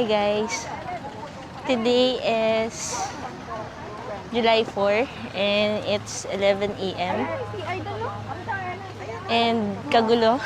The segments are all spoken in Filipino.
Hi guys, today is July 4 and it's 11 a.m. and kagulo.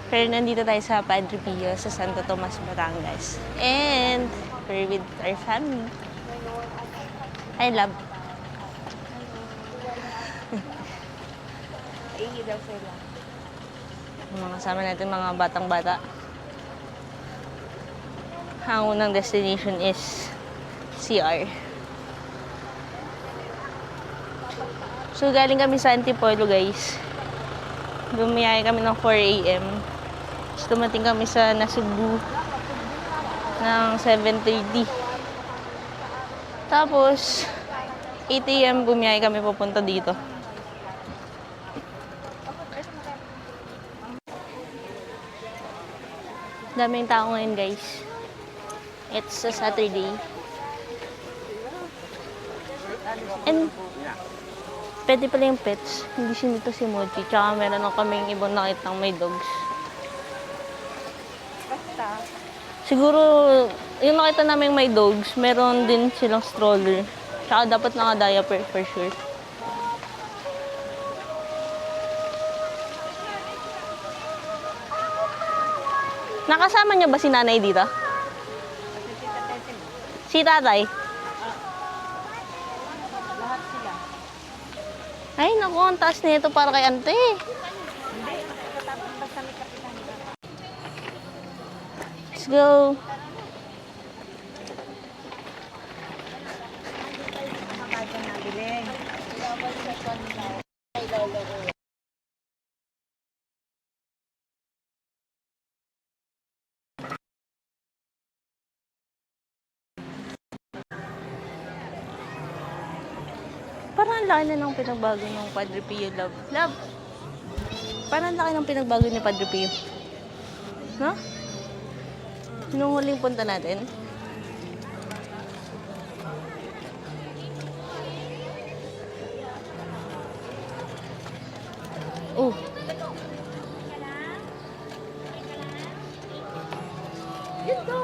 Pero nandito tayo sa Padre Pio sa Santo Tomas, Batangas. And we're with our family. I love. Mga kasama natin mga batang-bata. Ang unang destination is CR. So, galing kami sa Antipolo, guys. Bumiyaya kami ng 4 a.m. Tapos dumating kami sa Nasugbu ng 7:30. Tapos, 8 a.m. bumiyaya kami papunta dito. Daming tao ngayon, guys. It's a Saturday. And pwede pala yung pets. Hindi sinito si Mochi. Tsaka meron ako kaming ibang nakitang may dogs. Siguro, yung nakita namin may dogs, meron din silang stroller. Tsaka dapat naka-diaper for sure. Nakasama niya ba si nanay dito? Si tatay? Lahat sila. Ay, naku, ang taas nito para kay ante. Hindi, nakakatapos basta may kapitan. Let's go. Makakadyan na biling. Parang ang laki na ng pinagbago ng Padre Pio, love. Love! Parang ang laki ng pinagbago ni Padre Pio. No? Nung huling punta natin. Oh. Dito!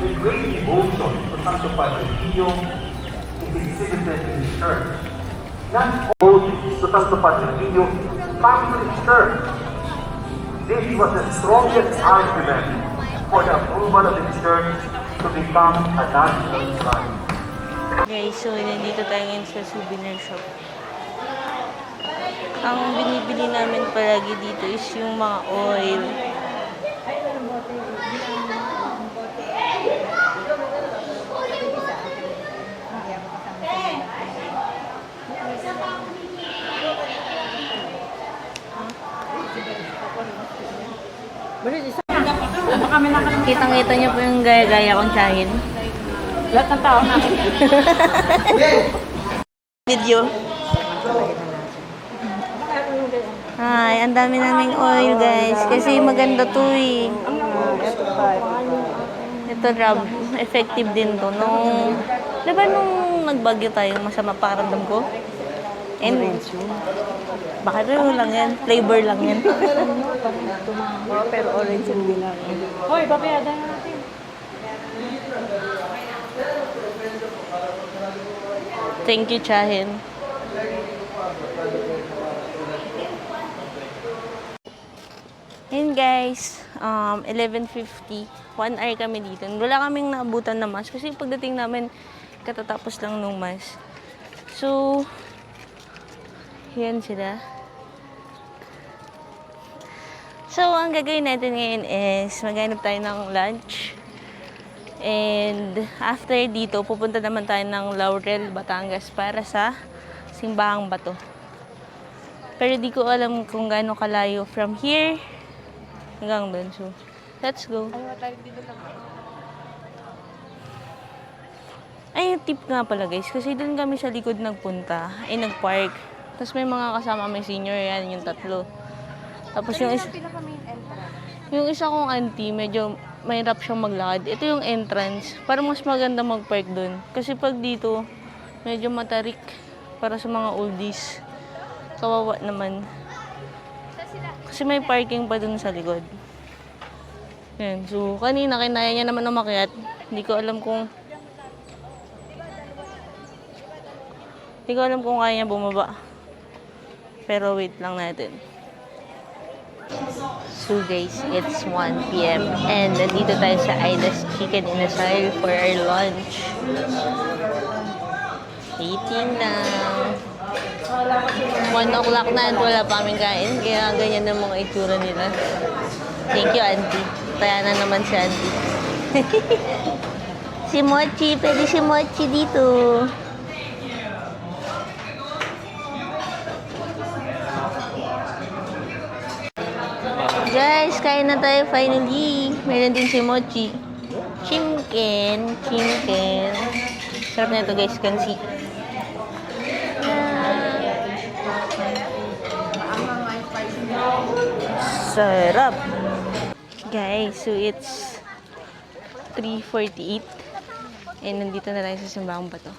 The great devotion to Santo Padre Pio is exhibited in the church. Not all to Santo Padre Pio come to the church. This was the strongest argument for the approval of the church to become a national shrine. Guys, so nandito tayo ngayon sa souvenir shop. Ang binibili namin palagi dito is yung mga oil. Kitang-kita niyo po yung gaya-gaya kong tsahin. Lahat ng tao natin. Video. Ay, ang dami naming oil, guys. Kasi maganda to eh. Ito, Rob. Effective din to. Diba nung nagbagyo tayo, masama pakiramdam ko? And, baka rin lang yan. Flavor lang yan. Pero orange yung bilang. Hoy, papayada na natin. Thank you, Chahin. Yun guys, 11:50. 1 hour kami dito. Wala kaming naabutan na mas kasi pagdating namin, katatapos lang nung mas. So, yan sila. So, ang gagawin natin ngayon is maghanap tayo ng lunch. And after dito, pupunta naman tayo ng Laurel, Batangas para sa Simbahang Bato. Pero di ko alam kung gaano kalayo from here hanggang doon. So, let's go. Ay, tip nga pala guys, kasi doon kami sa likod nagpunta, ay nagpark. Tapos may mga kasama, may senior yan, yung tatlo. Tapos yung isa kong auntie, medyo mahirap siyang maglakad. Ito yung entrance, para mas maganda magpark doon. Kasi pag dito, medyo matarik para sa mga oldies. Kawawa naman. Kasi may parking pa doon sa likod. Yan. So, kanina, kinaya niya naman umakyat. Hindi ko alam kung kaya niya bumaba. Pero wait lang natin. So guys, it's 1 p.m. and nandito tayo sa Aida's Chicken Inasal for our lunch. Waiting lang. 1 o'clock na at wala pa kaming kain. Kaya ganyan ang mga itsura nila. Thank you, auntie. Kaya na naman si auntie. Si Mochi. Pwede si Mochi dito. Guys, kain na tayo finally. Meron din si Mochi. Chimken. Sarap na ito guys, kansi. Sarap. Guys, so it's 3:48. And nandito na tayo sa Simbahang Bato.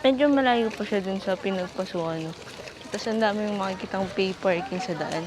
Medyo malayo pa siya dun sa pinagpasuan. Tapos ang dami yung makikitang pay parking sa daan.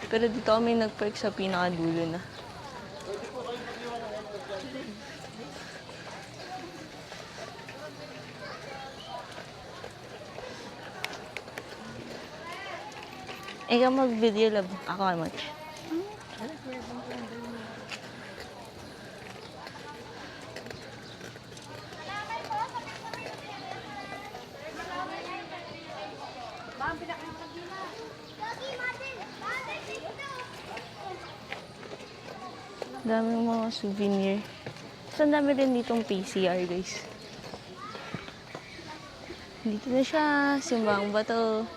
Pero dito kami nag-park sa pinakadulo na. Ikaw mag-video lab. Ako ay mag. Daming mga souvenir. So, ang dami rin ditong PCR, guys. Dito na siya. Simbahang Bato.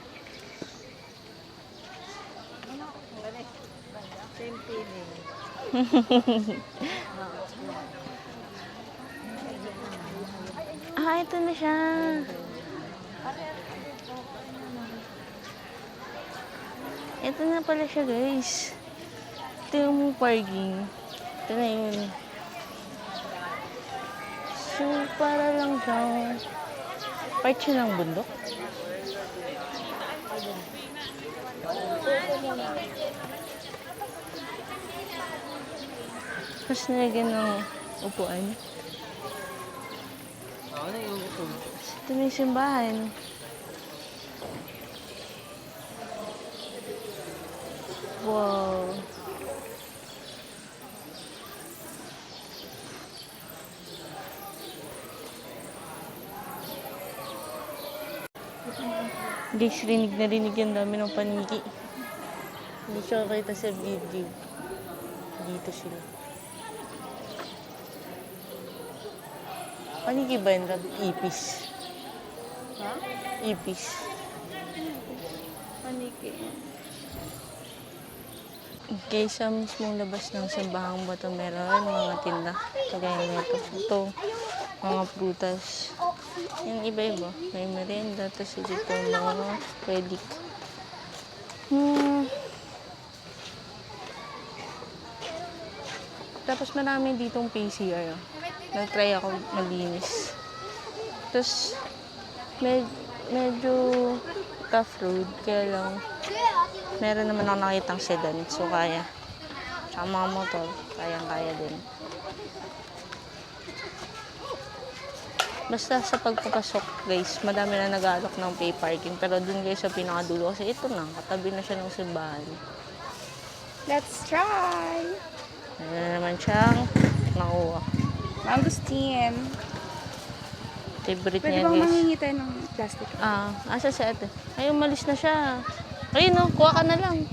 Ito na siya. Ito na pala siya, guys. Ito yung parking. Ito na yun. So, para lang siyang part siya ng bundok. Tapos nilagyan ng upuan. Ito na yung simbahan. Wow. Guys, rinig na rinig yung dami ng paniki. Hindi siya kakita sa video. Dito sila. Paniki ba yun? Ipis. Ha? Ipis. Paniki. Okay, sa mismong labas ng Simbahang Bato meron mga tinda. Kagaya nito. Ito, mga prutas. Yung iba-iba. May merienda. Tapos dito mga pwedik. Tapos marami ditong PCR. Nag-try ako maglinis. Tapos medyo tough road. Kaya lang meron naman ako nakitang sedan. So kaya. Tsaka mga motor. Kayang-kaya din. Basta sa pagpapasok guys, madami na nag-aalok ng pay parking. Pero dun guys sa pinakadulo kasi ito na. Katabi na siya ng simbahan. Let's try! Ano na naman siyang nakuha. Mangustin. Favorite Pwede niya bang guys. manghingi tayo ng plastic? Asa si ate? Ay, umalis na siya. Ayun no, kuha ka na lang.